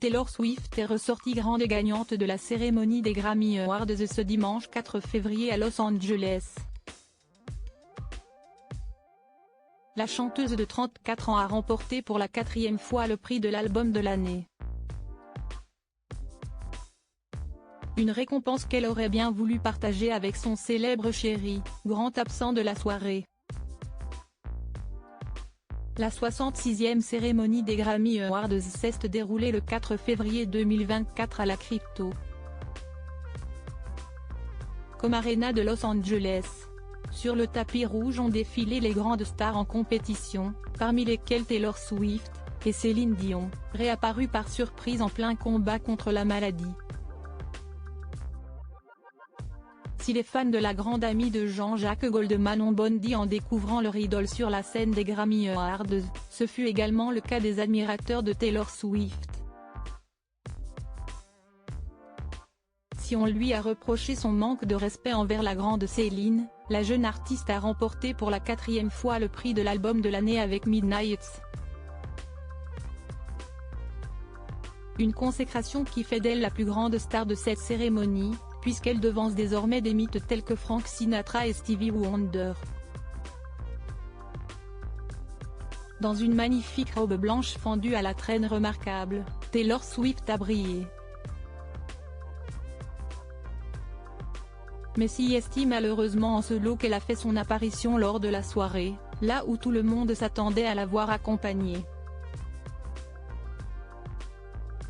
Taylor Swift est ressortie grande gagnante de la cérémonie des Grammy Awards ce dimanche 4 février à Los Angeles. La chanteuse de 34 ans a remporté pour la 4e fois le prix de l'album de l'année. Une récompense qu'elle aurait bien voulu partager avec son célèbre chéri, grand absent de la soirée. La 66e cérémonie des Grammy Awards s'est déroulée le 4 février 2024 à la Crypto Com Arena de Los Angeles. Sur le tapis rouge ont défilé les grandes stars en compétition, parmi lesquelles Taylor Swift, et Céline Dion, réapparues par surprise en plein combat contre la maladie. Si les fans de la grande amie de Jean-Jacques Goldman ont bondi en découvrant leur idole sur la scène des Grammy Awards, ce fut également le cas des admirateurs de Taylor Swift. Si on lui a reproché son manque de respect envers la grande Céline, la jeune artiste a remporté pour la 4e fois le prix de l'album de l'année avec Midnights. Une consécration qui fait d'elle la plus grande star de cette cérémonie, puisqu'elle devance désormais des mythes tels que Frank Sinatra et Stevie Wonder. Dans une magnifique robe blanche fendue à la traîne remarquable, Taylor Swift a brillé. Mais si est malheureusement en solo qu'elle a fait son apparition lors de la soirée, là où tout le monde s'attendait à la voir accompagnée.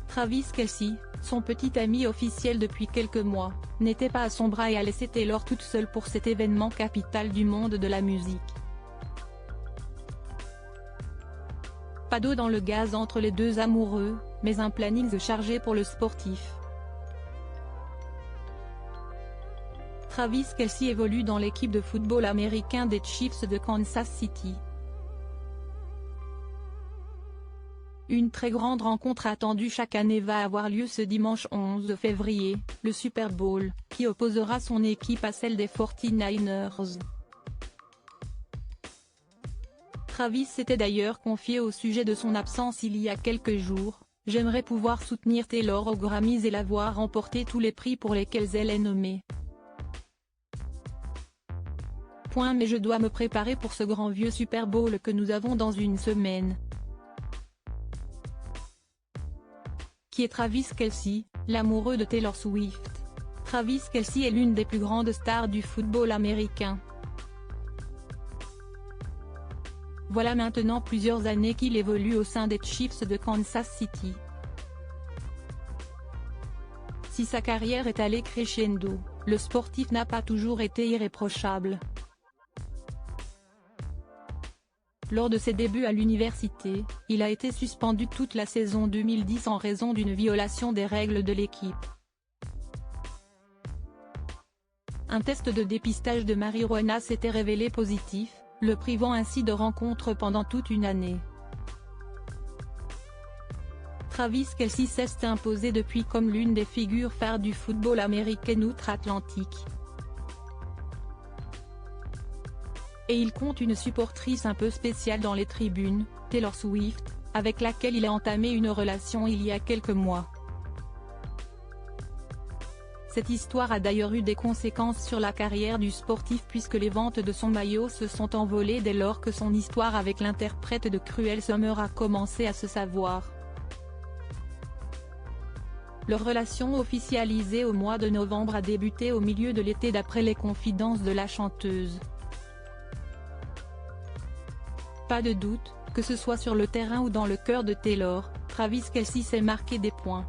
Travis Kelce, son petit ami officiel depuis quelques mois, n'était pas à son bras et a laissé Taylor toute seule pour cet événement capital du monde de la musique. Pas d'eau dans le gaz entre les deux amoureux, mais un planning chargé pour le sportif. Travis Kelce évolue dans l'équipe de football américain des Chiefs de Kansas City. Une très grande rencontre attendue chaque année va avoir lieu ce dimanche 11 février, le Super Bowl, qui opposera son équipe à celle des 49ers. Travis s'était d'ailleurs confié au sujet de son absence il y a quelques jours: « J'aimerais pouvoir soutenir Taylor aux Grammys et la voir remporter tous les prix pour lesquels elle est nommée. Mais je dois me préparer pour ce grand vieux Super Bowl que nous avons dans une semaine. » Qui est Travis Kelce, l'amoureux de Taylor Swift? Travis Kelce est l'une des plus grandes stars du football américain. Voilà maintenant plusieurs années qu'il évolue au sein des Chiefs de Kansas City. Si sa carrière est allée crescendo, le sportif n'a pas toujours été irréprochable. Lors de ses débuts à l'université, il a été suspendu toute la saison 2010 en raison d'une violation des règles de l'équipe. Un test de dépistage de marijuana s'était révélé positif, le privant ainsi de rencontres pendant toute une année. Travis Kelce s'est imposé depuis comme l'une des figures phares du football américain outre-Atlantique. Et il compte une supportrice un peu spéciale dans les tribunes, Taylor Swift, avec laquelle il a entamé une relation il y a quelques mois. Cette histoire a d'ailleurs eu des conséquences sur la carrière du sportif puisque les ventes de son maillot se sont envolées dès lors que son histoire avec l'interprète de Cruel Summer a commencé à se savoir. Leur relation officialisée au mois de novembre a débuté au milieu de l'été d'après les confidences de la chanteuse. Pas de doute, que ce soit sur le terrain ou dans le cœur de Taylor, Travis Kelce s'est marqué des points.